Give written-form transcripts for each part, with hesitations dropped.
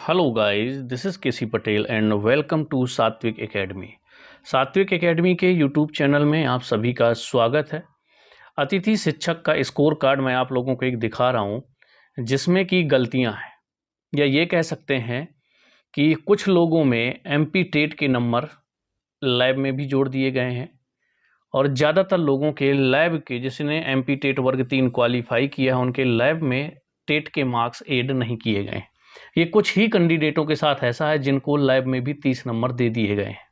Hello guys, this is KC Patel and welcome to Satvik academy. Satvik academy के YouTube channel में आप सभी का स्वागत है। अतिथि शिक्षक का स्कोर कार्ड मैं आप लोगों को एक दिखा रहा हूं जिसमें कि गलतियां हैं, या ये कह सकते हैं कि कुछ लोगों में एमपी टेट के नंबर लैब में भी जोड़ दिए गए हैं और ज़्यादातर लोगों के लैब के, जिसने एमपी टेट वर्ग 3 क्वालिफाई किया है, उनके लैब में टेट के मार्क्स ऐड नहीं किए गए। ये कुछ ही कैंडिडेटों के साथ ऐसा है जिनको लैब में भी 30 नंबर दे दिए गए हैं,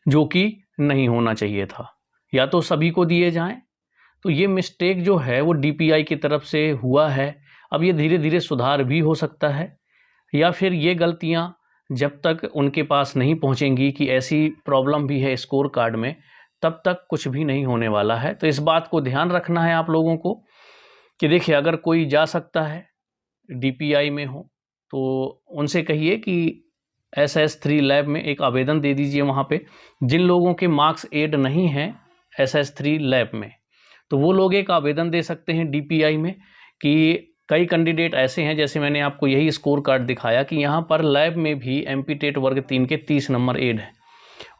जो कि नहीं होना चाहिए था। या तो सभी को दिए जाएं। तो ये मिस्टेक जो है वो डीपीआई की तरफ से हुआ है। अब ये धीरे धीरे सुधार भी हो सकता है, या फिर ये गलतियां जब तक उनके पास नहीं पहुंचेंगी कि ऐसी प्रॉब्लम भी है स्कोर कार्ड में, तब तक कुछ भी नहीं होने वाला है। तो इस बात को ध्यान रखना है आप लोगों को कि देखिए, अगर कोई जा सकता है डीपीआई में हो तो उनसे कहिए कि SS3 लैब में एक आवेदन दे दीजिए। वहाँ पे जिन लोगों के मार्क्स ऐड नहीं हैं SS3 लैब में, तो वो लोग एक आवेदन दे सकते हैं डीपीआई में कि कई कैंडिडेट ऐसे हैं, जैसे मैंने आपको यही स्कोर कार्ड दिखाया कि यहाँ पर लैब में भी एमपी टेट वर्ग 3 के 30 नंबर ऐड है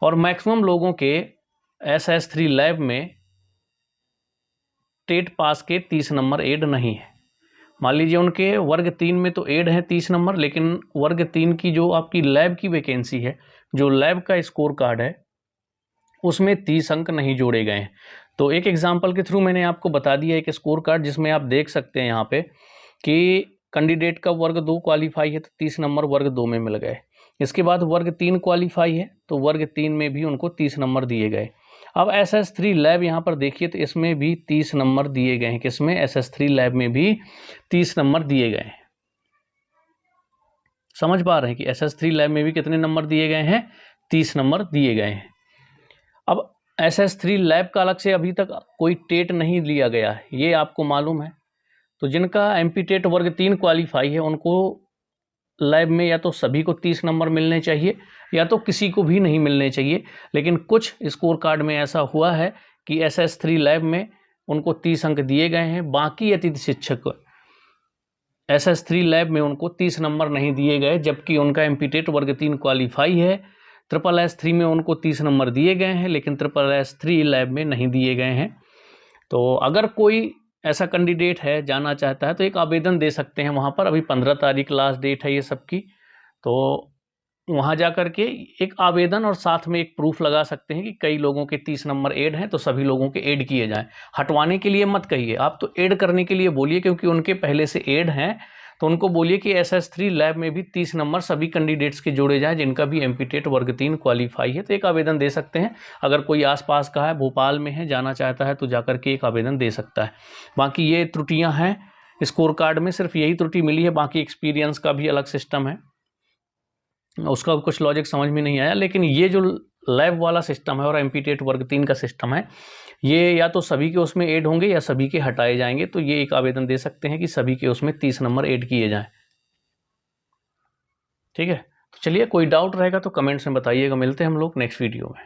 और मैक्सिमम लोगों के SS3 लैब में टेट पास के 30 नंबर ऐड नहीं है। मान लीजिए उनके वर्ग 3 में तो ऐड है 30 नंबर, लेकिन वर्ग 3 की जो आपकी लैब की वैकेंसी है, जो लैब का स्कोर कार्ड है, उसमें 30 अंक नहीं जोड़े गए हैं। तो एक एग्जांपल के थ्रू मैंने आपको बता दिया एक स्कोर कार्ड, जिसमें आप देख सकते हैं यहाँ पे कि कैंडिडेट का वर्ग 2 क्वालिफाई है तो 30 नंबर वर्ग 2 में मिल गए। इसके बाद वर्ग 3 क्वालिफाई है तो वर्ग 3 में भी उनको 30 नंबर दिए गए। अब SS3 लैब यहाँ पर देखिए तो इसमें भी 30 नंबर दिए गए हैं। किसमें? SS3 लैब में भी 30 नंबर दिए गए हैं। समझ पा रहे हैं कि SS3 लैब में भी कितने नंबर दिए गए हैं? 30 नंबर दिए गए हैं। अब SS3 लैब का अलग से अभी तक कोई टेट नहीं लिया गया है, ये आपको मालूम है। तो जिनका एमपी टेट वर्ग 3 क्वालिफाई है, उनको लैब में या तो सभी को 30 नंबर मिलने चाहिए या तो किसी को भी नहीं मिलने चाहिए। लेकिन कुछ स्कोर कार्ड में ऐसा हुआ है कि SS3 लैब में उनको 30 अंक दिए गए हैं, बाकी अतिथि शिक्षक SS3 लैब में उनको 30 नंबर नहीं दिए गए, जबकि उनका एमपी टेट वर्ग 3 क्वालिफाई है। SSS3 में उनको 30 नंबर दिए गए हैं, लेकिन SSS3 लैब में नहीं दिए गए हैं। तो अगर कोई ऐसा कैंडिडेट है, जाना चाहता है, तो एक आवेदन दे सकते हैं वहाँ पर। अभी 15 तारीख लास्ट डेट है ये सबकी, तो वहाँ जा कर के एक आवेदन और साथ में एक प्रूफ लगा सकते हैं कि कई लोगों के 30 नंबर ऐड हैं तो सभी लोगों के ऐड किए जाएं। हटवाने के लिए मत कहिए, आप तो ऐड करने के लिए बोलिए, क्योंकि उनके पहले से ऐड हैं। तो उनको बोलिए कि SS3 लैब में भी 30 नंबर सभी कैंडिडेट्स के जोड़े जाएं जिनका भी एमपी टेट वर्ग 3 क्वालिफाई है। तो एक आवेदन दे सकते हैं। अगर कोई आसपास का है, भोपाल में है, जाना चाहता है, तो जाकर के एक आवेदन दे सकता है। बाकी ये त्रुटियां हैं स्कोर कार्ड में, सिर्फ यही त्रुटि मिली है। बाकी एक्सपीरियंस का भी अलग सिस्टम है, उसका कुछ लॉजिक समझ में नहीं आया। लेकिन ये जो लैब वाला सिस्टम है और एमपी टेट वर्ग 3 का सिस्टम है, ये या तो सभी के उसमें ऐड होंगे या सभी के हटाए जाएंगे। तो ये एक आवेदन दे सकते हैं कि सभी के उसमें 30 नंबर ऐड किए जाएं। ठीक है, तो चलिए, कोई डाउट रहेगा तो कमेंट्स में बताइएगा। मिलते हैं हम लोग नेक्स्ट वीडियो में।